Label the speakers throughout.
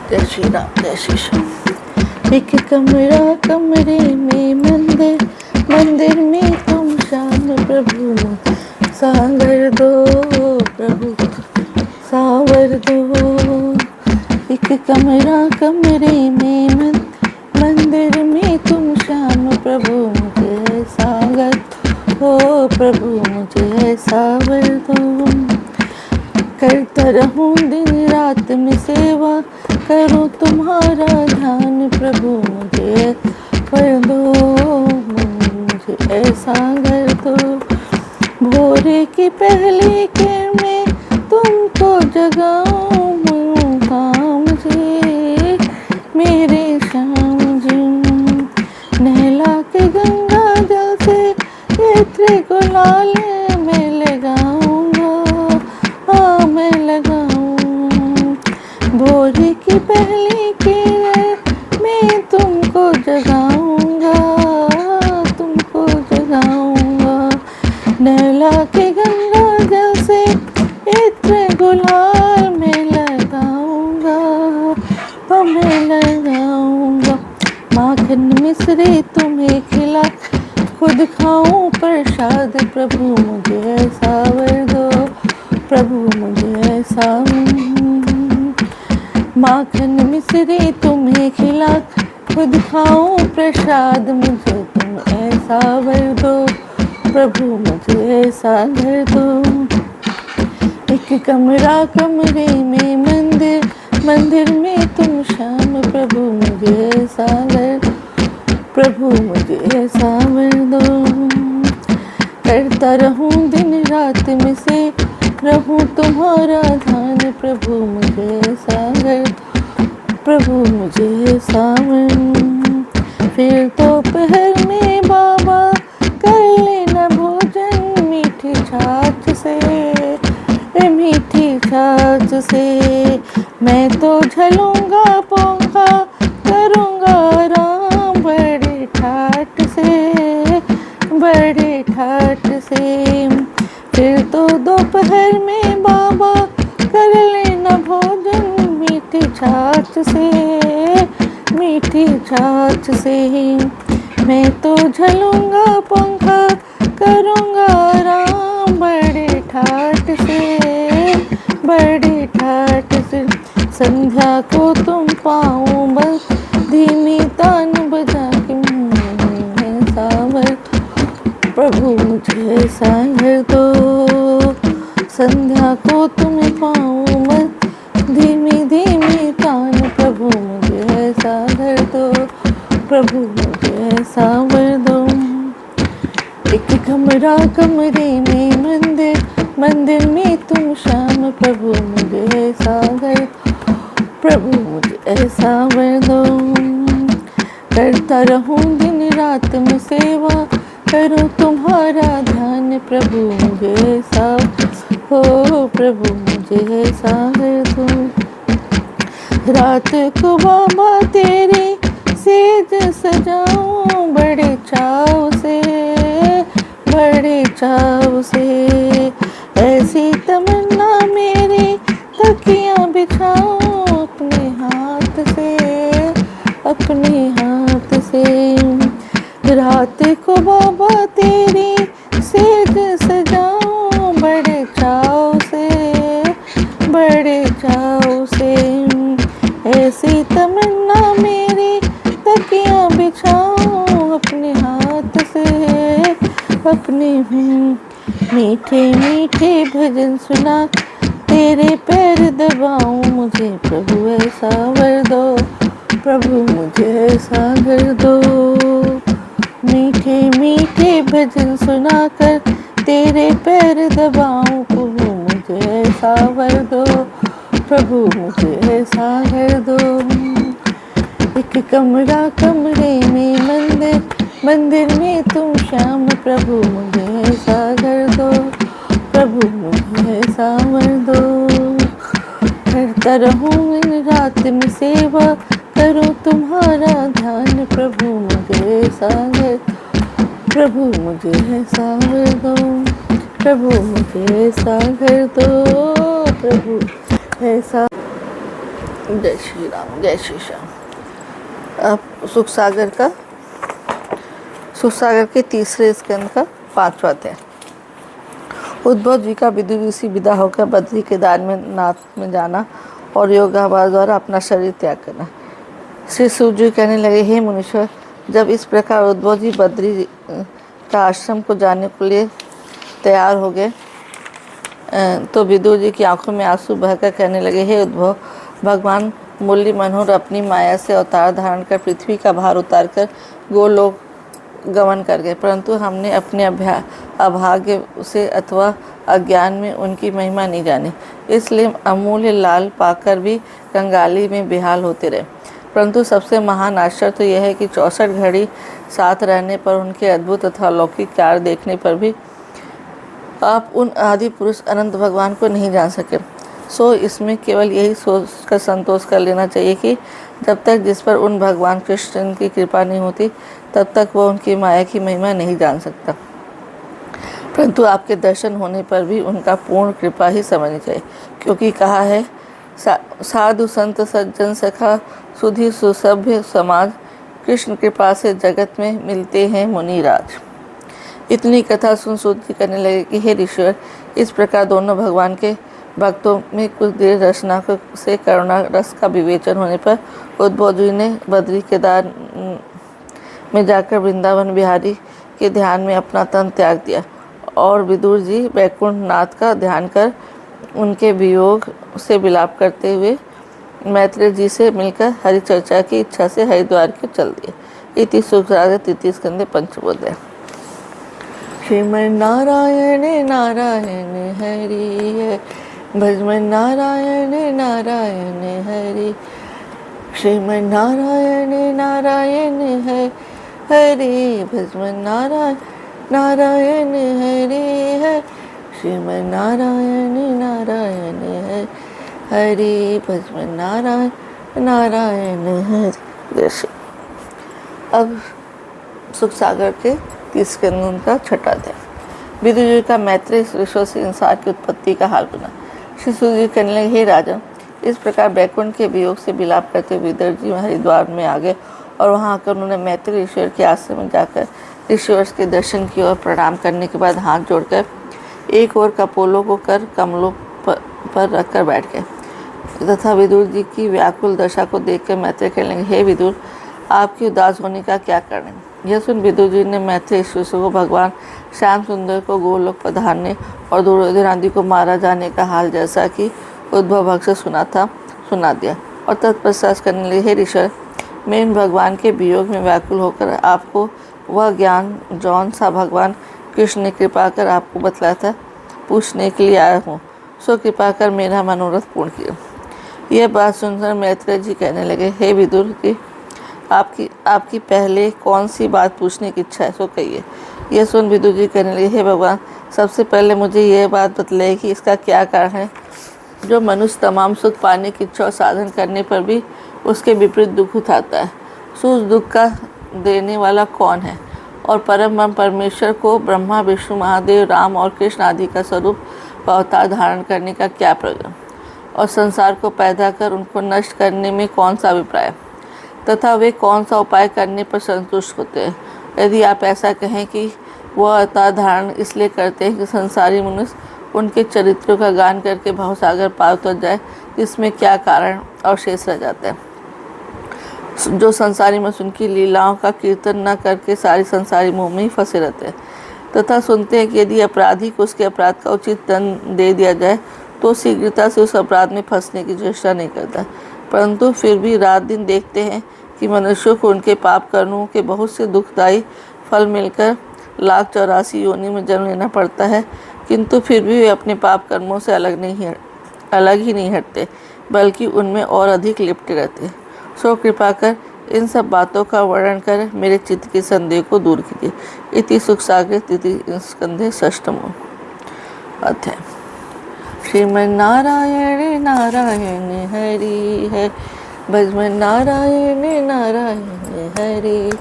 Speaker 1: जय श्री राम जय श्री श्याम। एक कमरा कमरे में मंदिर, मंदिर में तुम श्याम प्रभु सागर दो, प्रभु सावर दो। एक कमरा कमरे में मंदिर में तुम श्याम प्रभु मुझे सागर दो, प्रभु मुझे सावर दो। करता रहूं दिन रात में सेवा, करूं तुम्हारा ध्यान प्रभु मुझे कर दो, मुझे ऐसा कर दो। भोरे की पहली किरण में तुमको जगाऊं मुझे मेरे श्याम जी। नहला के गंगा जल से इत्र गुलाल में लगाऊंगा, हाँ मैं लगाऊं। भोरे की पहली किरण में तुमको जगाऊंगा, तुमको जगाऊंगा। नहला के गंगा जल से इत्र गुलाल में लगाऊंगा, हाँ मैं लगाऊंगा। माखन मिश्री तुम्हें खिला खुद खाऊं प्रसाद प्रभु मुझे सावर दो, प्रभु मुझे सावर। माखन मिश्री तुम्हें खिला खुद खाऊं प्रसाद मुझे तुम ऐसा वर दो, प्रभु मुझे ऐसा घर दो। एक कमरा कमरे में मंदिर, मंदिर में तुम श्याम प्रभु मुझे ऐसा घर, प्रभु मुझे ऐसा वर दो। करता रहूं दिन रात में से रहूं तुम्हारा ध्यान प्रभु मुझे ऐसा घर, प्रभु मुझे ऐसा वर। फिर दोपहर में बाबा कर लेना भोजन मीठी छाछ से, मीठी छाछ से। मैं तो झलूंगा पोंखा करूंगा आराम बड़े ठाठ से, बड़े ठाठ से। फिर तो दोपहर में बाबा कर लेना भोजन मीठी छाछ से, मीठी छाछ से। मैं तो झलूंगा पंखा करूंगा आराम बड़े ठाठ से, बड़े ठाठ से। संध्या को तुम पाऊं बस धीमी तान बजा के सावर, प्रभु मुझे सागर दो। संध्या को तुम्हें पाऊं बस धीमी धीमी तान प्रभु मुझे सागर दो, प्रभु मुझे सावर दो। एक कमरा कमरे में मंदिर, मंदिर में तुम श्याम प्रभु मुझे सागर, प्रभु मुझे ऐसा वर दो। करता रहूं दिन रात में सेवा, करूं तुम्हारा ध्यान प्रभु मुझे ऐसा हो, प्रभु मुझे ऐसा वर दो। रात को बाबा तेरी सेज सजाऊं बड़े चाव से, बड़े चाव से। ऐसी तमन्ना मेरी तकियां बिछाऊं अपने हाथ से, अपने हाथ से। रात को बाबा तेरी सेज सजाऊं बड़े चाव से, बड़े चाव से। ऐसी तमन्ना मेरी तकियां बिछाऊं अपने हाथ से, अपने। मीठे मीठे भजन सुना तेरे पैर दबाऊं मुझे प्रभु ऐसा वर दो, प्रभु मुझे ऐसा कर दो। मीठे मीठे भजन सुनाकर तेरे पैर दबाऊं प्रभु मुझे ऐसा वर दो, प्रभु मुझे ऐसा कर दो। एक कमरा कमरे में मंदिर, मंदिर में तुम श्याम प्रभु मुझे ऐसा कर दो, प्रभु मुझे ऐसा वर दो। करता रहूं दिन रात में सेवा, करूं तुम्हारा ध्यान प्रभु मुझे ऐसा कर, प्रभु मुझे ऐसा वर दो, प्रभु मुझे ऐसा कर दो, प्रभु ऐसा। जय श्री राम, जय श्री श्याम। अब सुख सागर के तीसरे स्कंद का 5वां अध्याय। उद्धव जी का विदुर ऋषि विदा होकर बद्री केदार में नाथ में जाना और योगाभ्यास द्वारा अपना शरीर त्याग करना। श्री सूर्य जी कहने लगे, हे मुनीश्वर, जब इस प्रकार उद्धव जी बद्री का आश्रम को जाने के लिए तैयार हो गए तो विदुर जी की आंखों में आंसू बहकर कहने लगे, हे उद्धव, भगवान मुरली मनोहर अपनी माया से अवतार धारण कर पृथ्वी का भार उतारकर गोलोक गमन कर गए, परंतु हमने अपने अभाग्य से अथवा अज्ञान में उनकी महिमा नहीं जानी, इसलिए अमूल्य लाल पाकर भी कंगाली में बेहाल होते रहे। परंतु सबसे महान आश्चर्य तो यह है कि 64 घड़ी साथ रहने पर, उनके अद्भुत तथा अलौकिक कार्य देखने पर भी आप उन आदि पुरुष अनंत भगवान को नहीं जान सके। सो इसमें केवल यही सोच कर संतोष कर लेना चाहिए कि जब तक जिस पर उन भगवान कृष्ण की कृपा नहीं होती तब तक वह उनकी माया की महिमा नहीं जान सकता, परंतु आपके दर्शन होने पर भी उनका पूर्ण कृपा ही समझनी चाहिए, क्योंकि कहा है, साधु संत सज्जन सखा सुधि सुसभ्य समाज, कृष्ण कृपा से जगत में मिलते हैं मुनिराज। इतनी कथा सुन सूत करने लगे कि हे ऋषिवर, इस प्रकार दोनों भगवान के भक्तों में कुछ देर रचना से करुणा रस का विवेचन होने पर उद्धव जी ने बद्री केदार में जाकर वृंदावन बिहारी के ध्यान में अपना तन त्याग दिया और विदुर जी वैकुंठ नाथ का ध्यान कर उनके वियोग से विलाप करते हुए मैत्रेय जी से मिलकर हरि चर्चा की इच्छा से हरिद्वार के चल दिए। इति सुखसागर तृतीय स्कंदे पंचमोध्याय। श्रीमन नारायण नारायण हरि, भजमन नारायण नारायण हरि, श्रीमन नारायण नारायण हरि, भजमन नारायण नारायण हरि, श्रीमन नारायण नारायण हरि, भजमन नारायण नारायण हरि। अब सुख सागर के 30 स्कंद का 6वां अध्याय। विदुर जी का मैत्रेय ऋषियों से संसार की उत्पत्ति का हाल बना। श्री सूर्य जी कहने लगे, हे राजन, इस प्रकार बैकुंठ के वियोग से विलाप करते हुए विदुर जी हरिद्वार में आ गए और वहां आकर उन्होंने मैत्रेय ऋषिवर के आश्रम में जाकर ऋषिवर के दर्शन की और प्रणाम करने के बाद हाथ जोड़कर एक और कपोलों को कर कमलों पर रखकर बैठ गए तथा विदुर जी की व्याकुल दशा को देखकर मैत्रेय कहने लगे, हे विदुर, आपकी उदास होने का क्या कारण है? यह सुन विदुर जी ने मैत्रेय ऋषि को भगवान श्याम सुंदर को गोलोक पधारने और दुर्योधन आदि को मारा जाने का हाल जैसा कि उद्धव भक्त से सुना दिया और तत्पश्चात करने लगे, हे ऋषि, मैं इन भगवान के वियोग में व्याकुल होकर आपको वह ज्ञान जौन सा भगवान कृष्ण ने कृपा कर आपको बतलाया था पूछने के लिए आया हूँ, सो कृपा कर मेरा मनोरथ पूर्ण किया। यह बात सुनकर मैत्रेय जी कहने लगे, हे विदुर जी, आपकी पहले कौन सी बात पूछने की इच्छा है, सो कहिए। यह सुन विदुर जी कहने लगे, हे भगवान, सबसे पहले मुझे यह बात बतलाइए कि इसका क्या कारण है जो मनुष्य तमाम सुख पाने की इच्छा और साधन करने पर भी उसके विपरीत दुख उठाता है। सो उस दुख का देने वाला कौन है और परम परमेश्वर को ब्रह्मा विष्णु महादेव राम और कृष्ण आदि का स्वरूप अवतार धारण करने का क्या प्रयोजन और संसार को पैदा कर उनको नष्ट करने में कौन सा अभिप्राय तथा वे कौन सा उपाय करने पर संतुष्ट होते हैं। यदि आप ऐसा कहें कि वह अवतार धारण इसलिए करते हैं कि संसारी मनुष्य उनके चरित्रों का गान करके भवसागर पार उतर जाए, इसमें क्या कारण और शेष रह जाता है। जो संसारी मनुष्य उनकी लीलाओं का कीर्तन न करके सारी संसारी मोह में ही फंसे रहते हैं तथा सुनते हैं कि यदि अपराधी को उसके अपराध का उचित दंड दे दिया जाए तो शीघ्रता से उस अपराध में फंसने की चेष्टा नहीं करता, परंतु फिर भी रात दिन देखते हैं कि मनुष्यों को उनके पाप कर्मों के बहुत से दुखदायी फल मिलकर 1,84 योनि में जन्म लेना पड़ता है, किंतु फिर भी वे अपने पाप कर्मों से अलग ही नहीं हटते, बल्कि उनमें और अधिक लिपटे रहते हैं। सो कृपा कर इन सब बातों का वर्णन कर मेरे चित्त के संदेह को दूर कीजिए। इति सुखसागर तृतीय स्कंधे 6वां अध्याय। श्रीमन नारायण नारायण हरि है, भजमन नारायण नारायण हरि,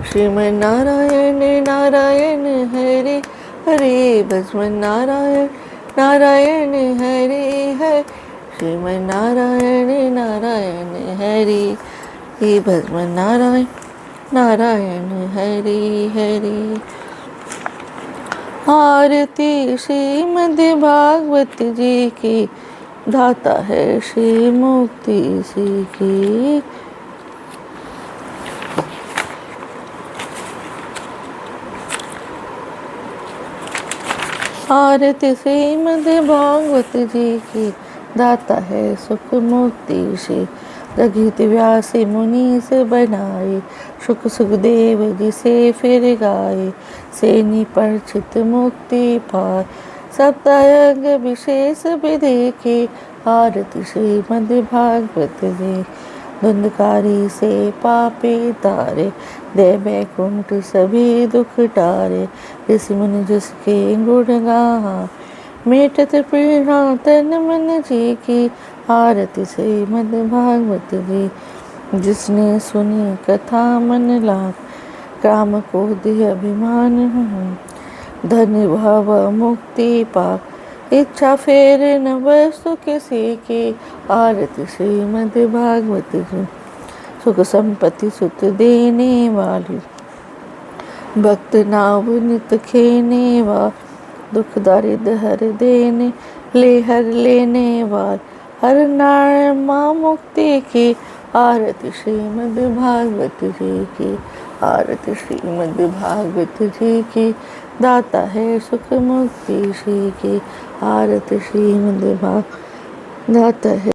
Speaker 1: श्रीमन नारायण नारायण हरि हरि, भजमन नारायण नारायण हरि है, श्रीमन नारायण नारायण हे भस्म नारायण नारायण हरे हरे। आरती श्रीमद् भागवत जी की, दाता है श्री मुक्ति सी की। आरती श्रीमद् भागवत जी की, दाता है सुख मुक्ति से। रघुत व्यास मुनि से बनाए, सुख सुखदेव जी से फिर गाए। सेनी परचित मुक्ति पाए, सप्तांग विशेष विदेखे। आरती श्रीमद् भागवत जी, धुंधकारी से पापी तारे। दे बैकुंठ सभी दुख टारे। ऋषि मुनि जिसके गुण गाहा, मेटत पीड़ा तन मन जी की। आरती श्रीमद् भागवत जी, जिसने सुनी कथा मन लाग। काम क्रोध अभिमान धन भाव मुक्ति पाक। इच्छा फेर न वस्तु किसी की। आरती श्रीमद् भागवत जी, सुख संपत्ति सुत देने वाली। भक्त नाव नित खेने वाल, दुख दारिद्र हर देने ले हर लेने वाल। हर नारायण माँ मुक्ति की। आरती श्रीमद् भागवत जी की, आरती श्रीमद् भागवत जी की, दाता है सुख मुक्ति श्री की। आरती श्रीमद् भागवत दाता है